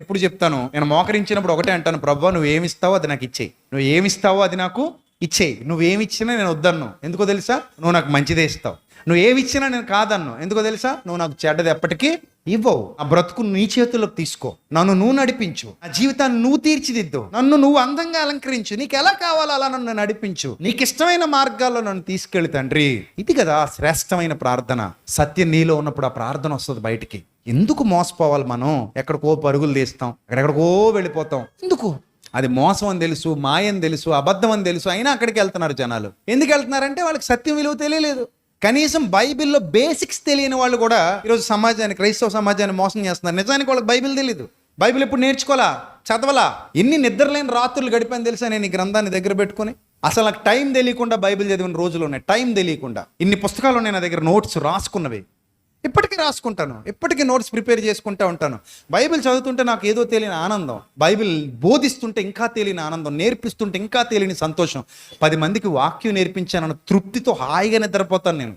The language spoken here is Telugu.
ఎప్పుడు చెప్తాను, నేను మోకరించినప్పుడు ఒకటే అంటాను, ప్రభువా నువ్వు ఏమిస్తావో అది నాకు ఇచ్చేయి, నువ్వు ఏమిస్తావో అది నాకు ఇచ్చేయి. నువ్వేమి ఇచ్చినా నేను వద్దన్ను, ఎందుకో తెలుసా? నువ్వు నాకు మంచిదే ఇస్తావు. నువ్వు ఏమి ఇచ్చినా నేను కాదన్ను, ఎందుకో తెలుసా? నువ్వు నాకు చెడ్డది ఎప్పటికీ ఇవ్వవు. ఆ బ్రతుకు నీ చేతుల్లోకి తీసుకో, నన్ను నువ్వు నడిపించు, ఆ జీవితాన్ని నువ్వు తీర్చిదిద్దు, నన్ను నువ్వు అందంగా అలంకరించు, నీకు ఎలా కావాలో అలా నన్ను నడిపించు, నీకు ఇష్టమైన మార్గాల్లో నన్ను తీసుకెళ్ళి తండ్రి. ఇది కదా శ్రేష్టమైన ప్రార్థన. సత్యం నీలో ఉన్నప్పుడు ఆ ప్రార్థన వస్తుంది బయటికి. ఎందుకు మోసపోవాలి మనం? ఎక్కడికో పరుగులు తీస్తాం, ఎక్కడెక్కడికో వెళ్ళిపోతాం. ఎందుకు? అది మోసం అని తెలుసు, మాయని తెలుసు, అబద్ధం అని తెలుసు, అయినా అక్కడికి వెళ్తున్నారు జనాలు. ఎందుకు వెళ్తున్నారంటే వాళ్ళకి సత్యం విలువ తెలియలేదు. కనీసం బైబిల్లో బేసిక్స్ తెలియని వాళ్ళు కూడా ఈరోజు సమాజాన్ని, క్రైస్తవ సమాజాన్ని మోసం చేస్తున్నారు. నిజానికి వాళ్ళకి బైబిల్ తెలియదు. బైబిల్ ఎప్పుడు నేర్చుకోవాలా, చదవాలా? ఎన్ని నిద్రలేని రాత్రులు గడిపాను తెలుసా నేను ఈ గ్రంథాన్ని దగ్గర పెట్టుకుని. అసలు నాకు టైం తెలియకుండా బైబిల్ చదివిన రోజులు ఉన్నాయి. టైం తెలియకుండా ఇన్ని పుస్తకాలు ఉన్నాయి నా దగ్గర, నోట్స్ రాసుకున్నవి. ఇప్పటికీ రాసుకుంటాను, ఇప్పటికీ నోట్స్ ప్రిపేర్ చేసుకుంటూ ఉంటాను. బైబిల్ చదువుతుంటే నాకు ఏదో తెలియని ఆనందం, బైబిల్ బోధిస్తుంటే ఇంకా తెలియని ఆనందం, నేర్పిస్తుంటే ఇంకా తెలియని సంతోషం. 10 మందికి వాక్యం నేర్పించానన్న తృప్తితో హాయిగా నిద్రపోతాను నేను.